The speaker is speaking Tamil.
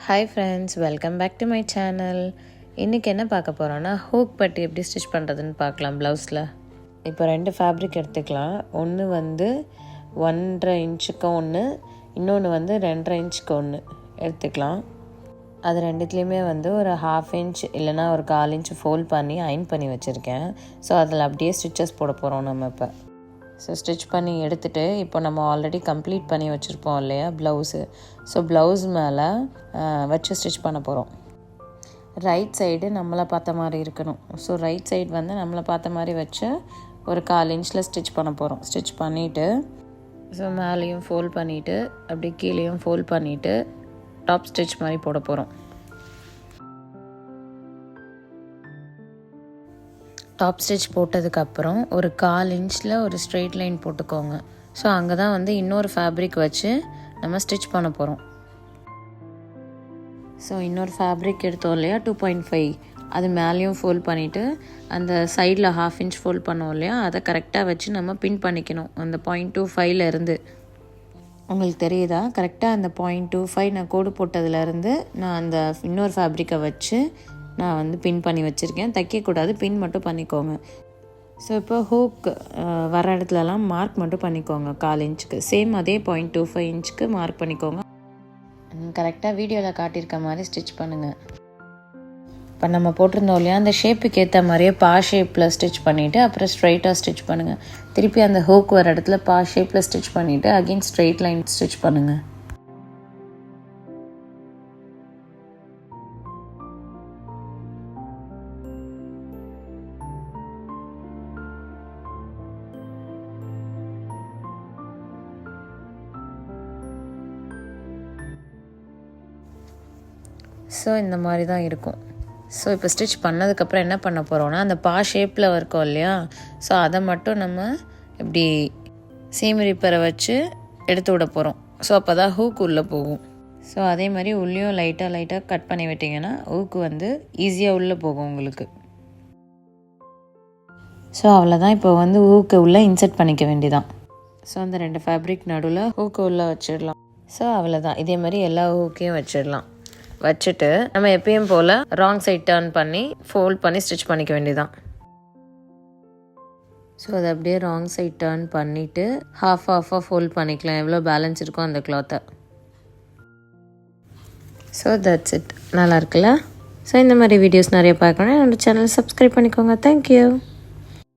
Hi friends, welcome back to my channel. இன்றைக்கி என்ன பார்க்க போகிறோன்னா, ஹூக் பட்டி எப்படி ஸ்டிச் பண்ணுறதுன்னு பார்க்கலாம் ப்ளவுஸில். இப்போ 2 ஃபேப்ரிக் எடுத்துக்கலாம். ஒன்று வந்து 1.5 இன்ச்சுக்கு ஒன்று, இன்னொன்று வந்து 2.5 இன்ச்சுக்கு ஒன்று எடுத்துக்கலாம். அது ரெண்டுத்துலேயுமே வந்து ஒரு 1/2 இன்ச் இல்லைனா ஒரு 1/4 இன்ச் ஃபோல்ட் பண்ணி அயன் பண்ணி வச்சுருக்கேன். ஸோ அதில் அப்படியே ஸ்டிச்சஸ் போட போகிறோம் நம்ம இப்போ. ஸோ ஸ்டிச் பண்ணி எடுத்துகிட்டு இப்போ நம்ம ஆல்ரெடி கம்ப்ளீட் பண்ணி வச்சுருப்போம் இல்லையா ப்ளவுஸு. ஸோ ப்ளவுஸ் மேலே வச்சு ஸ்டிச் பண்ண போகிறோம். ரைட் சைடு நம்மளை பார்த்த மாதிரி இருக்கணும். ஸோ ரைட் சைடு வந்து நம்மளை பார்த்த மாதிரி வச்சு ஒரு 1/4 இன்ச்சில் ஸ்டிச் பண்ண போகிறோம். ஸ்டிச் பண்ணிவிட்டு ஸோ மேலேயும் ஃபோல்ட் பண்ணிவிட்டு அப்படி கீழேயும் ஃபோல்ட் பண்ணிவிட்டு டாப் ஸ்டிச் மாதிரி போட போகிறோம். டாப் ஸ்டிச் போட்டதுக்கப்புறம் ஒரு 1/4 இன்ச்சில் ஒரு ஸ்ட்ரெயிட் லைன் போட்டுக்கோங்க. ஸோ அங்கே தான் வந்து இன்னொரு ஃபேப்ரிக் வச்சு நம்ம ஸ்டிச் பண்ண போகிறோம். ஸோ இன்னொரு ஃபேப்ரிக் எடுத்தோம் இல்லையா 2.5, அது மேலேயும் ஃபோல்ட் பண்ணிவிட்டு அந்த சைடில் 1/2 இன்ச் ஃபோல்ட் பண்ணோம் இல்லையா, அதை கரெக்டாக வச்சு நம்ம பின் பண்ணிக்கணும். அந்த 0.25 உங்களுக்கு தெரியுதா, கரெக்டாக அந்த 0.25 நான் கோடு போட்டதுலேருந்து நான் அந்த இன்னொரு ஃபேப்ரிக்கை வச்சு நான் வந்து பின் பண்ணி வச்சுருக்கேன். தைக்கக்கூடாது, பின் மட்டும் பண்ணிக்கோங்க. ஸோ இப்போ ஹூக் வர இடத்துலலாம் மார்க் மட்டும் பண்ணிக்கோங்க 1/4 இன்ச்சுக்கு. சேம் அதே 0.25 இன்ச்சுக்கு மார்க் பண்ணிக்கோங்க. கரெக்டாக வீடியோவில் காட்டியிருக்க மாதிரி ஸ்டிச் பண்ணுங்கள். இப்போ நம்ம போட்டிருந்தோம் இல்லையா, அந்த ஷேப்புக்கு ஏற்ற மாதிரியே ஷேப்பில் ஸ்டிச் பண்ணிவிட்டு அப்புறம் ஸ்ட்ரைட்டாக ஸ்டிச் பண்ணுங்கள். திருப்பி அந்த ஹூக் வர இடத்துல ஷேப்பில் ஸ்டிச் பண்ணிவிட்டு அகெயின் ஸ்ட்ரெயிட் லைன் ஸ்டிச் பண்ணுங்கள். ஸோ இந்த மாதிரி தான் இருக்கும். ஸோ இப்போ ஸ்டிச் பண்ணதுக்கப்புறம் என்ன பண்ண போகிறோன்னா, அந்த ஷேப்பில் இருக்கும் இல்லையா, ஸோ அதை மட்டும் நம்ம இப்படி சீம் ரிப்பரை வச்சு எடுத்து விட போகிறோம். ஸோ அப்போ தான் ஹூக் உள்ளே போகும். ஸோ அதே மாதிரி உள்ளேயும் லைட்டாக கட் பண்ணி விட்டிங்கன்னா ஹூக்கு வந்து ஈஸியாக உள்ளே போகும் உங்களுக்கு. ஸோ அவ்வளோதான். இப்போ வந்து ஹூக்கு உள்ளே இன்சர்ட் பண்ணிக்க வேண்டியதான். ஸோ அந்த 2 ஃபேப்ரிக் நடுவில் ஹூக்கு உள்ளே வச்சிடலாம். ஸோ அவ்வளோதான். இதே மாதிரி எல்லா ஹூக்கையும் வச்சிடலாம். வச்சுட்டு நம்ம எப்பயும் போல் ராங் சைட் டர்ன் பண்ணி ஃபோல்ட் பண்ணி ஸ்டிச் பண்ணிக்க வேண்டியதான். ஸோ அதை அப்படியே ராங் சைட் டர்ன் பண்ணிவிட்டு ஹாஃபாக ஃபோல்ட் பண்ணிக்கலாம், எவ்வளோ பேலன்ஸ் இருக்கோ அந்த கிளாத்தை. So that's it. நல்லா இருக்குல்ல? ஸோ இந்த மாதிரி வீடியோஸ் நிறைய பார்க்கணும். என்னோடய சேனலை சப்ஸ்கிரைப் பண்ணிக்கோங்க. தேங்க்யூ.